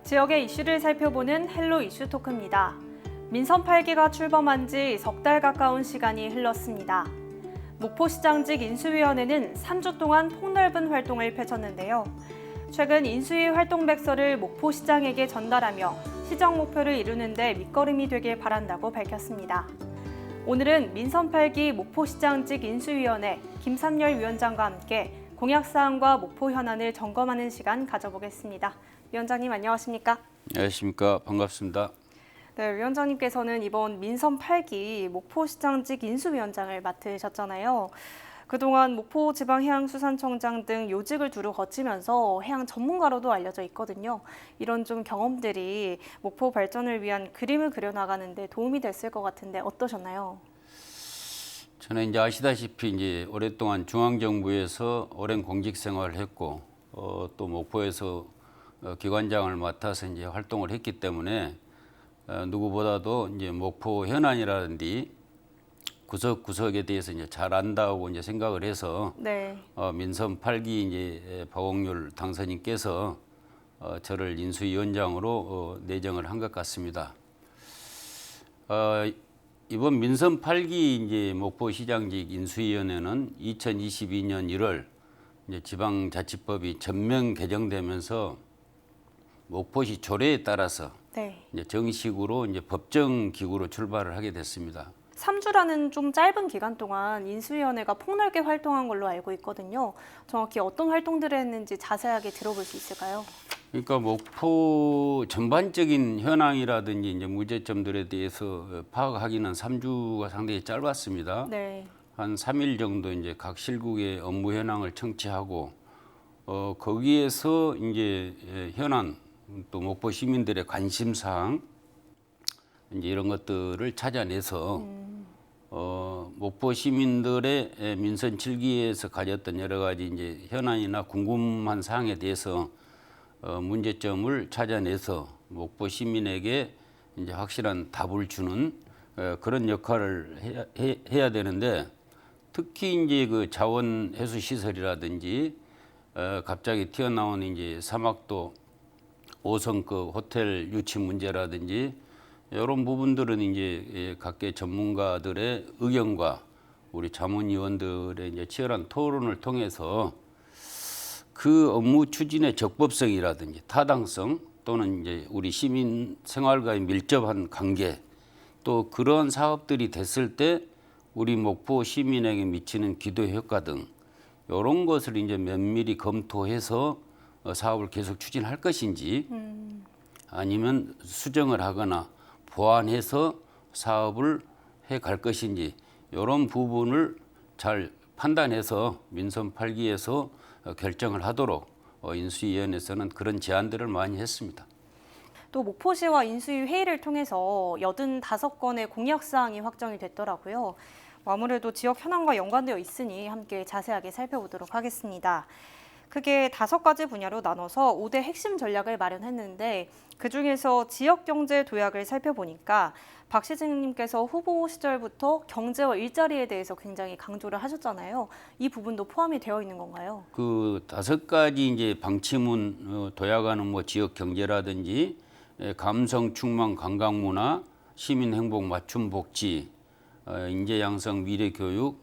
지역의 이슈를 살펴보는 헬로 이슈 토크입니다. 민선 8기가 출범한 지 석 달 가까운 시간이 흘렀습니다. 목포시장직 인수위원회는 3주 동안 폭넓은 활동을 펼쳤는데요. 최근 인수위 활동 백서를 목포시장에게 전달하며 시정 목표를 이루는 데 밑거름이 되길 바란다고 밝혔습니다. 오늘은 민선 8기 목포시장직 인수위원회 김삼열 위원장과 함께 공약사항과 목포 현안을 점검하는 시간 가져보겠습니다. 위원장님 안녕하십니까? 안녕하십니까. 반갑습니다. 네, 위원장님께서는 이번 민선 8기 목포시장직 인수위원장을 맡으셨잖아요. 그동안 목포지방해양수산청장 등 요직을 두루 거치면서 해양 전문가로도 알려져 있거든요. 이런 좀 경험들이 목포 발전을 위한 그림을 그려나가는데 도움이 됐을 것 같은데 어떠셨나요? 저는 이제 아시다시피 이제 오랫동안 중앙정부에서 오랜 공직 생활을 했고 또 목포에서 기관장을 맡아서 이제 활동을 했기 때문에 누구보다도 이제 목포 현안이라든지 구석구석에 대해서 이제 잘 안다고 이제 생각을 해서 네. 민선 8기 이제 박옥률 당선인께서 저를 인수위원장으로 내정을 한 것 같습니다. 이번 민선 8기 이제 목포시장직 인수위원회는 2022년 1월 이제 지방자치법이 전면 개정되면서 목포시 조례에 따라서 네. 이제 정식으로 이제 법정 기구로 출발을 하게 됐습니다. 3주라는 좀 짧은 기간 동안 인수위원회가 폭넓게 활동한 걸로 알고 있거든요. 정확히 어떤 활동들을 했는지 자세하게 들어볼 수 있을까요? 그러니까 목포 전반적인 현황이라든지 이제 문제점들에 대해서 파악하기는 3주가 상당히 짧았습니다. 네. 한 3일 정도 이제 각 실국의 업무 현황을 청취하고 거기에서 이제 현안 또 목포 시민들의 관심 사항 이제 이런 것들을 찾아내서 목포 시민들의 민선 7기에서 가졌던 여러 가지 이제 현안이나 궁금한 사항에 대해서 문제점을 찾아내서 목포 시민에게 이제 확실한 답을 주는 그런 역할을 해야 되는데 특히 이제 그 자원 해수 시설이라든지 갑자기 튀어나온 이제 사막도 5성급 호텔 유치 문제라든지 이런 부분들은 이제 각계 전문가들의 의견과 우리 자문위원들의 이제 치열한 토론을 통해서 그 업무 추진의 적법성이라든지 타당성 또는 이제 우리 시민 생활과의 밀접한 관계 또 그런 사업들이 됐을 때 우리 목포 시민에게 미치는 기도 효과 등 이런 것을 이제 면밀히 검토해서 사업을 계속 추진할 것인지 아니면 수정을 하거나 보완해서 사업을 해 갈 것인지 이런 부분을 잘 판단해서 민선 8기에서 결정을 하도록 인수위원회에서는 그런 제안들을 많이 했습니다. 또 목포시와 인수위 회의를 통해서 85건의 공약사항이 확정이 됐더라고요. 아무래도 지역 현안과 연관되어 있으니 함께 자세하게 살펴보도록 하겠습니다. 크게 5가지 분야로 나눠서 5대 핵심 전략을 마련했는데 그중에서 지역경제 도약을 살펴보니까 박 시장님께서 후보 시절부터 경제와 일자리에 대해서 굉장히 강조를 하셨잖아요. 이 부분도 포함이 되어 있는 건가요? 그 5가지 이제 방침은 도약하는 뭐 지역 경제라든지 감성 충만 관광 문화, 시민 행복 맞춤 복지, 인재 양성 미래 교육,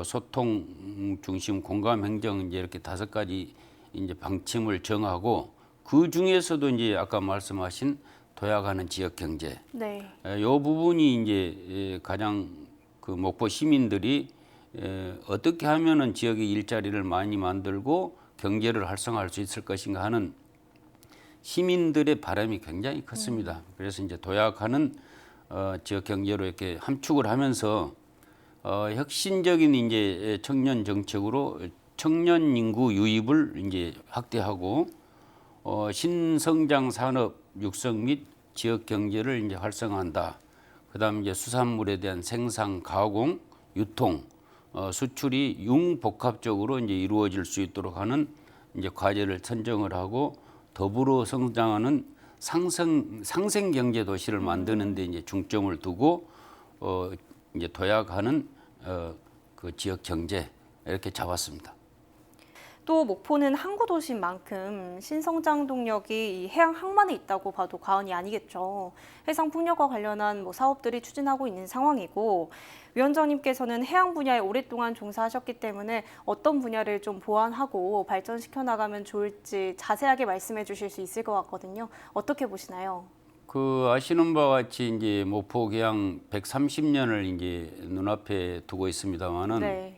소통 중심 공감 행정 이제 이렇게 5가지 이제 방침을 정하고 그 중에서도 이제 아까 말씀하신 도약하는 지역 경제. 네. 이 부분이 이제 가장 그 목포 시민들이 어떻게 하면은 지역의 일자리를 많이 만들고 경제를 활성화할 수 있을 것인가 하는 시민들의 바람이 굉장히 컸습니다. 그래서 이제 도약하는 지역 경제로 이렇게 함축을 하면서 혁신적인 이제 청년 정책으로 청년 인구 유입을 이제 확대하고 신성장 산업 육성 및 지역 경제를 이제 활성화한다. 그다음에 이제 수산물에 대한 생산, 가공, 유통, 수출이 융복합적으로 이제 이루어질 수 있도록 하는 이제 과제를 선정을 하고 더불어 성장하는 상생 경제 도시를 만드는 데 이제 중점을 두고 이제 도약하는 그 지역 경제 이렇게 잡았습니다. 또 목포는 항구 도시인 만큼 신성장 동력이 이 해양 항만에 있다고 봐도 과언이 아니겠죠. 해상 풍력과 관련한 사업들이 추진하고 있는 상황이고, 위원장님께서는 해양 분야에 오랫동안 종사하셨기 때문에 어떤 분야를 좀 보완하고 발전시켜 나가면 좋을지 자세하게 말씀해 주실 수 있을 것 같거든요. 어떻게 보시나요? 아시는 바와 같이 이제 목포 개항 130년을 이제 눈앞에 두고 있습니다만은 네.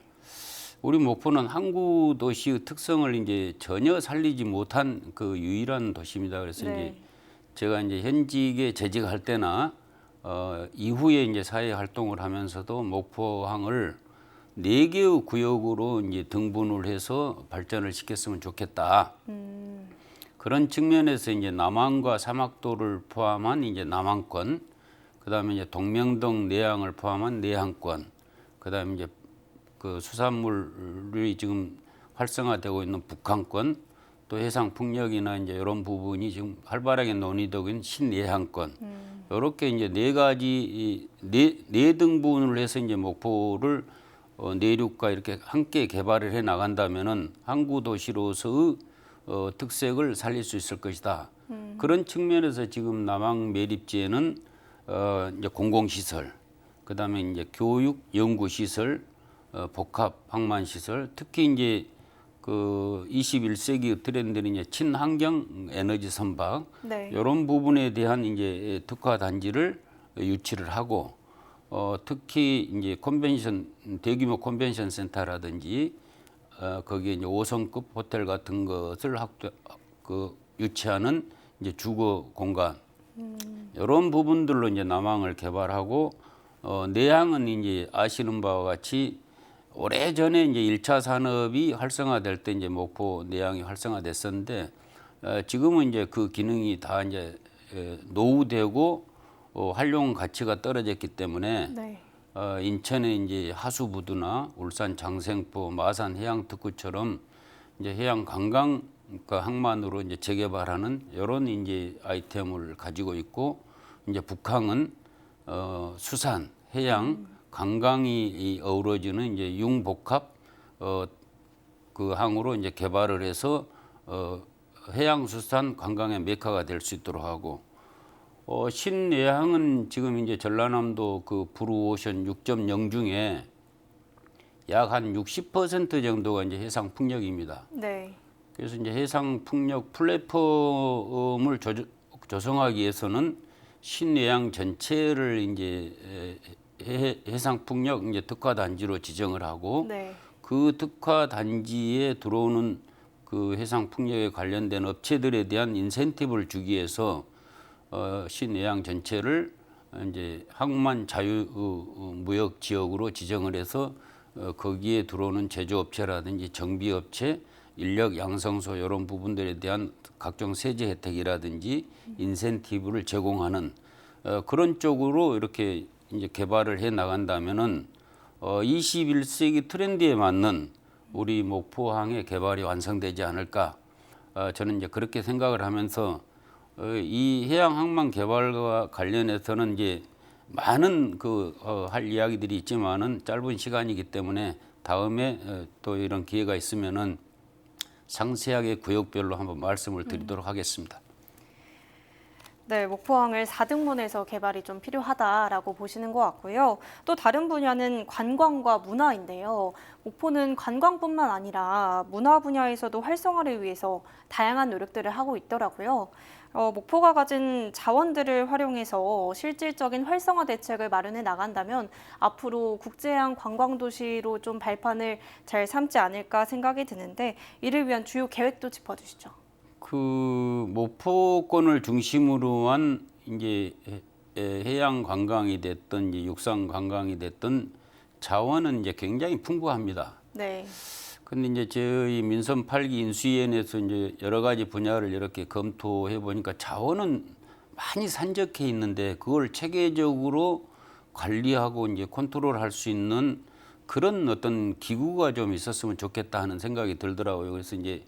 우리 목포는 항구 도시의 특성을 이제 전혀 살리지 못한 그 유일한 도시입니다. 그래서 네. 이제 제가 이제 현직에 재직할 때나 이후에 이제 사회 활동을 하면서도 목포항을 4개의 구역으로 이제 등분을 해서 발전을 시켰으면 좋겠다. 그런 측면에서 이제 남항과 사막도를 포함한 이제 남항권, 그다음에 이제 동명동 내항을 포함한 내항권, 그다음에 이제 그 수산물이 지금 활성화되고 있는 북항권, 또 해상 풍력이나 이제 이런 부분이 지금 활발하게 논의되고 있는 신내항권, 이렇게 이제 4가지 네 등분을 해서 이제 목포를 내륙과 이렇게 함께 개발을 해 나간다면은 항구 도시로서의 특색을 살릴 수 있을 것이다. 그런 측면에서 지금 남항 매립지에는 이제 공공시설, 그다음에 이제 교육, 연구시설, 복합 항만 시설, 특히 이제 그 21세기 트렌드는 이제 친환경 에너지 선박, 네. 이런 부분에 대한 이제 특화 단지를 유치를 하고, 특히 이제 대규모 컨벤션 센터라든지 거기에 이제 5성급 호텔 같은 것을 유치하는 이제 주거 공간, 이런 부분들로 이제 남항을 개발하고, 내항은 이제 아시는 바와 같이 오래전에 이제 1차 산업이 활성화될 때 이제 목포 내항이 활성화됐었는데, 지금은 이제 그 기능이 다 이제 노후되고 활용 가치가 떨어졌기 때문에 네. 인천의 이제 하수부두나 울산 장생포, 마산 해양특구처럼 이제 해양 관광 항만으로 이제 재개발하는 이런 이제 아이템을 가지고 있고, 이제 북항은 수산, 해양, 관광이 어우러지는 이제 융복합 그 항으로 이제 개발을 해서 해양수산 관광의 메카가 될 수 있도록 하고, 신내항은 지금 이제 전라남도 그 브루오션 6.0 중에 약 한 60% 정도가 이제 해상 풍력입니다. 네. 그래서 이제 해상 풍력 플랫폼을 조성하기 위해서는 신내항 전체를 이제 해상 풍력 이제 특화 단지로 지정을 하고, 네. 그 특화 단지에 들어오는 그 해상 풍력에 관련된 업체들에 대한 인센티브를 주기 위해서 신해양 전체를 이제 항만 자유 무역 지역으로 지정을 해서 거기에 들어오는 제조업체라든지 정비업체, 인력 양성소 이런 부분들에 대한 각종 세제 혜택이라든지 인센티브를 제공하는 그런 쪽으로 이렇게 이제 개발을 해 나간다면은 21세기 트렌드에 맞는 우리 목포항의 개발이 완성되지 않을까. 저는 이제 그렇게 생각을 하면서 이 해양 항만 개발과 관련해서는 이제 많은 할 이야기들이 있지만은 짧은 시간이기 때문에 다음에 또 이런 기회가 있으면은 상세하게 구역별로 한번 말씀을 드리도록 하겠습니다. 네, 목포항을 4등분해서 개발이 좀 필요하다라고 보시는 것 같고요. 또 다른 분야는 관광과 문화인데요. 목포는 관광뿐만 아니라 문화 분야에서도 활성화를 위해서 다양한 노력들을 하고 있더라고요. 목포가 가진 자원들을 활용해서 실질적인 활성화 대책을 마련해 나간다면 앞으로 국제해양 관광도시로 좀 발판을 잘 삼지 않을까 생각이 드는데, 이를 위한 주요 계획도 짚어주시죠. 그 목포권을 중심으로 한 이제 해양 관광이 됐든 이제 육상 관광이 됐든 자원은 이제 굉장히 풍부합니다. 네. 근데 이제 저희 민선 8기 인수위원회에서 이제 여러 가지 분야를 이렇게 검토해 보니까 자원은 많이 산적해 있는데 그걸 체계적으로 관리하고 이제 컨트롤할 수 있는 그런 어떤 기구가 좀 있었으면 좋겠다 하는 생각이 들더라고요. 그래서 이제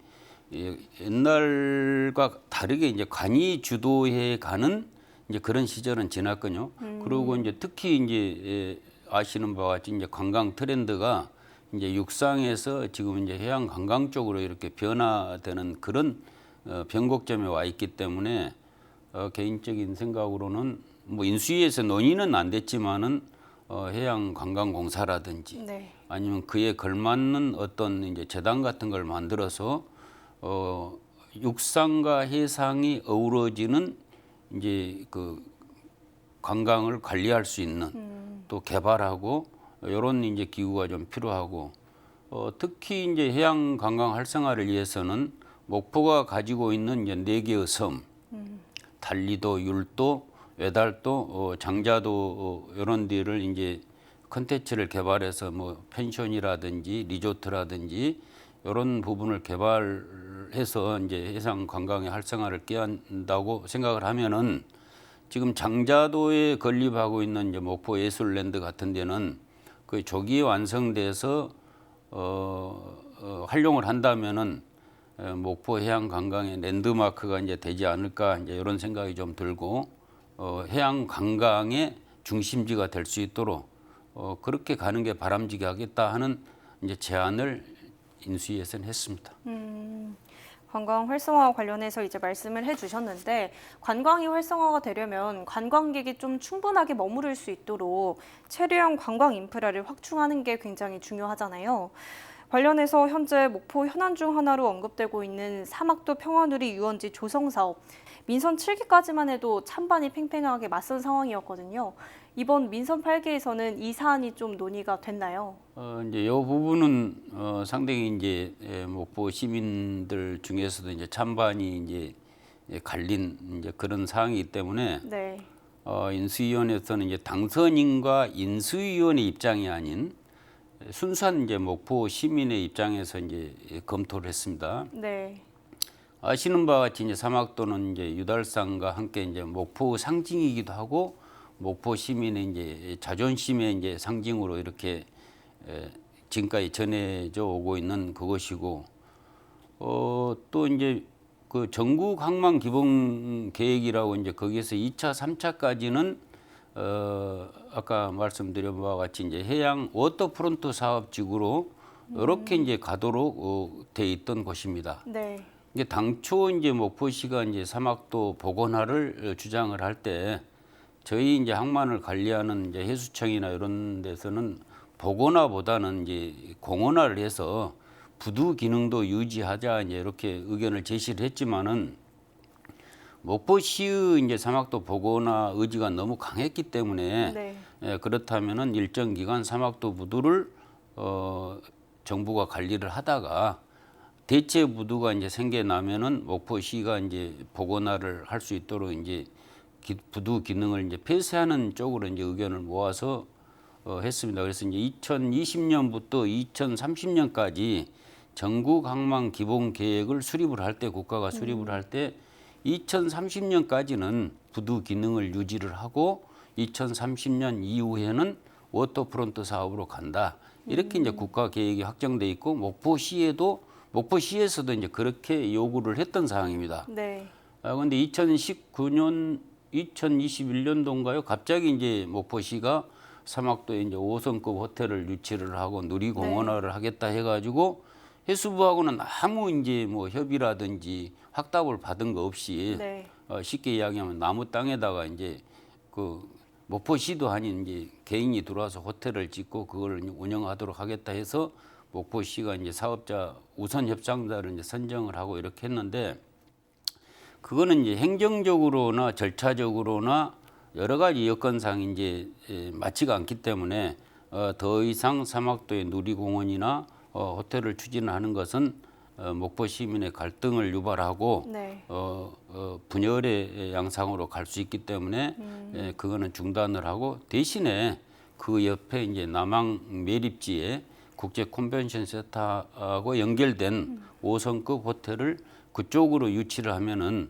옛날과 다르게 이제 관이 주도해 가는 이제 그런 시절은 지났거든요. 그리고 이제 특히 이제 아시는 바와 같이 이제 관광 트렌드가 이제 육상에서 지금 이제 해양 관광 쪽으로 이렇게 변화되는 그런 변곡점에 와 있기 때문에 개인적인 생각으로는 뭐 인수위에서 논의는 안 됐지만은 해양관광공사라든지 네. 아니면 그에 걸맞는 어떤 이제 재단 같은 걸 만들어서 육상과 해상이 어우러지는 이제 그 관광을 관리할 수 있는 또 개발하고 이런 이제 기구가 좀 필요하고 특히 이제 해양 관광 활성화를 위해서는 목포가 가지고 있는 이제 4개의 섬, 달리도, 율도, 외달도, 장자도 이런 데를 이제 컨텐츠를 개발해서 뭐 펜션이라든지 리조트라든지 이런 부분을 개발해서 이제 해상 관광의 활성화를 꾀한다고 생각을 하면은 지금 장자도에 건립하고 있는 이제 목포 예술랜드 같은 데는 그 조기에 완성돼서 활용을 한다면은 목포 해양 관광의 랜드마크가 이제 되지 않을까 이제 이런 생각이 좀 들고 해양 관광의 중심지가 될 수 있도록 그렇게 가는 게 바람직하겠다 하는 이제 제안을 인수위에서는 했습니다. 관광 활성화 관련해서 이제 말씀을 해주셨는데 관광이 활성화가 되려면 관광객이 좀 충분하게 머무를 수 있도록 체류형 관광 인프라를 확충하는 게 굉장히 중요하잖아요. 관련해서 현재 목포 현안 중 하나로 언급되고 있는 사막도 평화누리 유원지 조성 사업, 민선 7기까지만 해도 찬반이 팽팽하게 맞선 상황이었거든요. 이번 민선 8기에서는 이 사안이 좀 논의가 됐나요? 이제 이 부분은 상당히 이제 목포 시민들 중에서도 이제 찬반이 이제 갈린 이제 그런 상황이기 때문에 네. 인수위원회에서는 이제 당선인과 인수위원의 입장이 아닌 순수한 이제 목포 시민의 입장에서 이제 검토를 했습니다. 네. 아시는 바와 같이 이제 사막도는 이제 유달산과 함께 이제 목포 상징이기도 하고 목포 시민의 이제 자존심의 이제 상징으로 이렇게 지금까지 전해져 오고 있는 그것이고 또 이제 그 전국 항만 기본 계획이라고 이제 거기에서 2차, 3차까지는 아까 말씀드린 바와 같이 이제 해양 워터프론트 사업지구로 이렇게 이제 가도록 돼 있던 곳입니다. 네. 이제 당초 이제 목포시가 이제 사막도 복원화를 주장을 할 때 저희 이제 항만을 관리하는 이제 해수청이나 이런 데서는 복원화보다는 이제 공원화를 해서 부두 기능도 유지하자 이제 이렇게 의견을 제시를 했지만은 목포시의 이제 사막도 복원화 의지가 너무 강했기 때문에 네. 그렇다면은 일정 기간 사막도 부두를 정부가 관리를 하다가 대체 부두가 이제 생겨나면은 목포시가 이제 복원화를 할 수 있도록 이제 부두 기능을 이제 폐쇄하는 쪽으로 이제 의견을 모아서 했습니다. 그래서 이제 2020년부터 2030년까지 전국 항만 기본 계획을 수립을 할 때 국가가 수립을 할 때 2030년까지는 부두 기능을 유지를 하고 2030년 이후에는 워터프론트 사업으로 간다. 이렇게 이제 국가 계획이 확정돼 있고 목포시에서도 이제 그렇게 요구를 했던 사항입니다. 네. 그런데 2019년, 2021년도인가요? 갑자기 이제 목포시가 사막도에 이제 5성급 호텔을 유치를 하고 누리공원화를 하겠다 해가지고 해수부하고는 아무 이제 뭐 협의라든지 확답을 받은 거 없이 네. 쉽게 이야기하면 나무 땅에다가 이제 그 목포시도 아닌 이제 개인이 들어와서 호텔을 짓고 그걸 운영하도록 하겠다 해서 목포시가 이제 사업자 우선 협상자를 이제 선정을 하고 이렇게 했는데 그거는 이제 행정적으로나 절차적으로나 여러 가지 여건상 이제 맞지가 않기 때문에 더 이상 사막도의 누리공원이나 호텔을 추진하는 것은 목포 시민의 갈등을 유발하고 네. 분열의 양상으로 갈 수 있기 때문에 그거는 중단을 하고 대신에 그 옆에 이제 남항 매립지에 국제 컨벤션 센터하고 연결된 5성급 호텔을 그쪽으로 유치를 하면은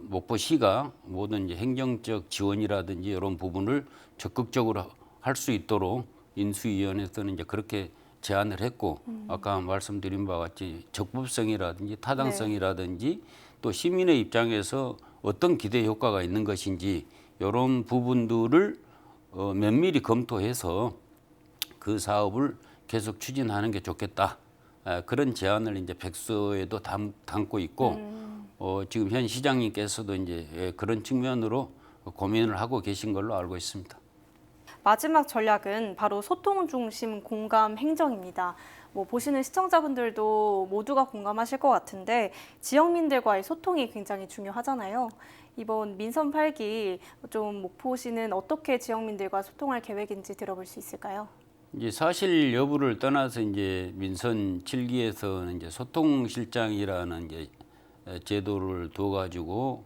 목포시가 모든 이제 행정적 지원이라든지 이런 부분을 적극적으로 할 수 있도록 인수위원회에서는 이제 그렇게 제안을 했고 아까 말씀드린 바와 같이 적법성이라든지 타당성이라든지 또 시민의 입장에서 어떤 기대 효과가 있는 것인지 이런 부분들을 면밀히 검토해서 그 사업을 계속 추진하는 게 좋겠다. 그런 제안을 이제 백서에도 담고 있고 지금 현 시장님께서도 이제 그런 측면으로 고민을 하고 계신 걸로 알고 있습니다. 마지막 전략은 바로 소통 중심 공감 행정입니다. 보시는 시청자분들도 모두가 공감하실 것 같은데 지역민들과의 소통이 굉장히 중요하잖아요. 이번 민선 8기 좀 목포시는 어떻게 지역민들과 소통할 계획인지 들어볼 수 있을까요? 이제 사실 여부를 떠나서 이제 민선 7기에서는 이제 소통실장이라는 이제 제도를 둬가지고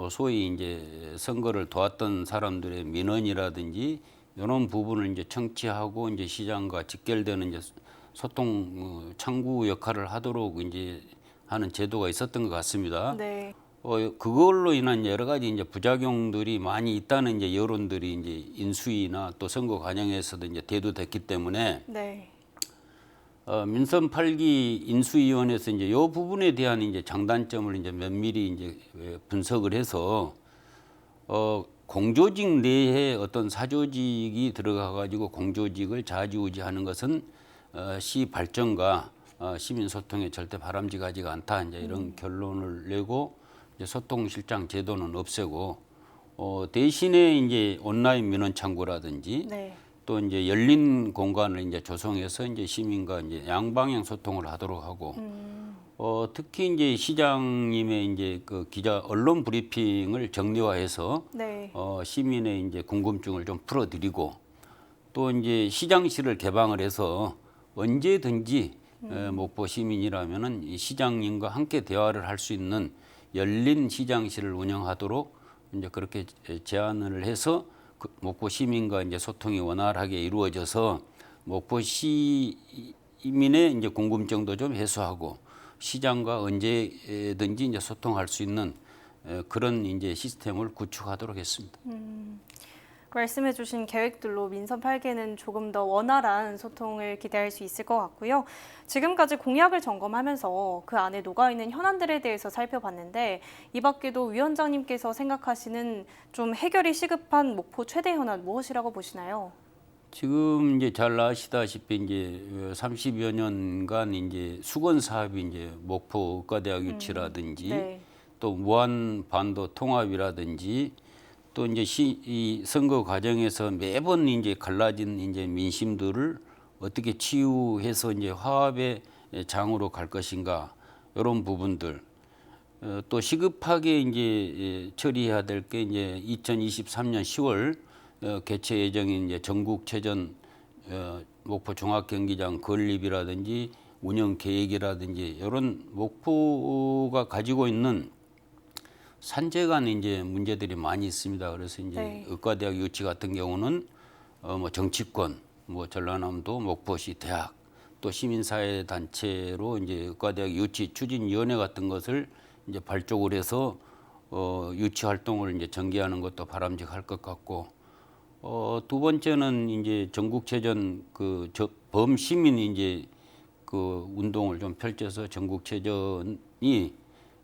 소위 이제 선거를 도왔던 사람들의 민원이라든지 이런 부분을 이제 청취하고 이제 시장과 직결되는 이제 소통 창구 역할을 하도록 이제 하는 제도가 있었던 것 같습니다. 네. 그걸로 인한 여러 가지 이제 부작용들이 많이 있다는 이제 여론들이 이제 인수위나 또 선거 과정에서도 이제 대두됐기 때문에 네. 민선 8기 인수위원회에서 이제 이 부분에 대한 이제 장단점을 이제 면밀히 이제 분석을 해서 공조직 내에 어떤 사조직이 들어가 가지고 공조직을 좌지우지하는 것은 시 발전과 시민 소통에 절대 바람직하지가 않다. 이제 이런 결론을 내고 이제 소통실장 제도는 없애고 대신에 이제 온라인 민원 창구라든지 네. 또 이제 열린 공간을 이제 조성해서 이제 시민과 이제 양방향 소통을 하도록 하고 특히 이제 시장님의 이제 그 기자 언론 브리핑을 정리화해서 네. 시민의 이제 궁금증을 좀 풀어드리고 또 이제 시장실을 개방을 해서 언제든지 목포 시민이라면은 이 시장님과 함께 대화를 할 수 있는 열린 시장실을 운영하도록 이제 그렇게 제안을 해서 목포 시민과 이제 소통이 원활하게 이루어져서 목포 시민의 이제 궁금증도 좀 해소하고 시장과 언제든지 이제 소통할 수 있는 그런 이제 시스템을 구축하도록 했습니다. 말씀해주신 계획들로 민선 8기는 조금 더 원활한 소통을 기대할 수 있을 것 같고요. 지금까지 공약을 점검하면서 그 안에 녹아있는 현안들에 대해서 살펴봤는데 이 밖에도 위원장님께서 생각하시는 좀 해결이 시급한 목포 최대 현안 무엇이라고 보시나요? 지금 이제 잘 아시다시피 이제 30여 년간 이제 수건 사업이 이제 목포 의과대학 유치라든지 네. 또 무한 반도 통합이라든지 또 이제 이 선거 과정에서 매번 이제 갈라진 이제 민심들을 어떻게 치유해서 이제 화합의 장으로 갈 것인가 이런 부분들 또 시급하게 이제 처리해야 될 게 이제 2023년 10월 개최 예정인 이제 전국체전 목포 종합경기장 건립이라든지 운영 계획이라든지 이런 목포가 가지고 있는 산재 간 이제 문제들이 많이 있습니다. 그래서 이제 네. 의과대학 유치 같은 경우는 뭐 정치권, 뭐 전라남도 목포시 대학 또 시민사회 단체로 이제 의과대학 유치 추진위원회 같은 것을 이제 발족을 해서 유치 활동을 이제 전개하는 것도 바람직할 것 같고 두 번째는 이제 전국체전 그 범시민 이제 그 운동을 좀 펼쳐서 전국체전이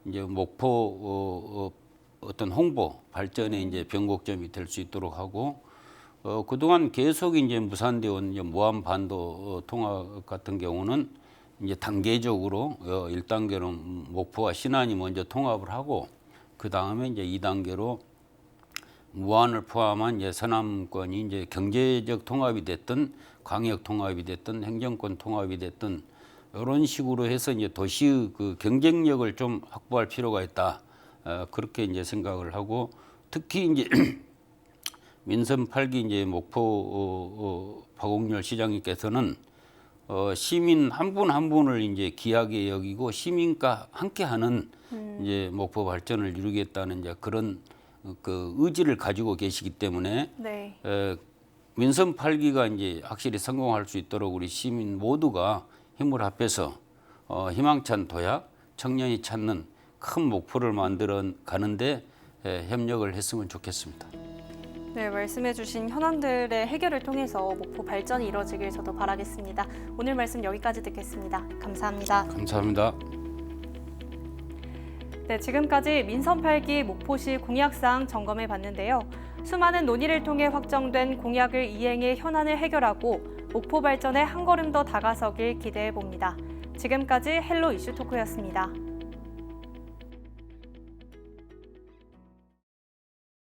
이제 목포 어떤 홍보 발전의 이제 변곡점이 될 수 있도록 하고 그동안 계속 이제 무산되어 온 이제 무한 반도 통합 같은 경우는 이제 단계적으로 1단계로 목포와 신안이 먼저 통합을 하고 그 다음에 이제 2단계로 무안을 포함한 이제 서남권이 이제 경제적 통합이 됐든 광역 통합이 됐든 행정권 통합이 됐든 이런 식으로 해서 이제 도시의 그 경쟁력을 좀 확보할 필요가 있다. 그렇게 이제 생각을 하고 특히 이제 민선 8기 이제 목포 박옥렬 시장님께서는 시민 한 분 한 분을 이제 귀하게 여기고 시민과 함께하는 이제 목포 발전을 이루겠다는 이제 그런 그 의지를 가지고 계시기 때문에 네. 민선 8기가 이제 확실히 성공할 수 있도록 우리 시민 모두가 힘을 합해서 희망찬 도약, 청년이 찾는 큰 목표를 만들어 가는데 협력을 했으면 좋겠습니다. 네, 말씀해주신 현안들의 해결을 통해서 목포 발전이 이뤄지길 저도 바라겠습니다. 오늘 말씀 여기까지 듣겠습니다. 감사합니다. 감사합니다. 네, 지금까지 민선 8기 목포시 공약사항 점검해 봤는데요. 수많은 논의를 통해 확정된 공약을 이행해 현안을 해결하고 목포 발전에 한 걸음 더 다가서길 기대해 봅니다. 지금까지 헬로 이슈 토크였습니다.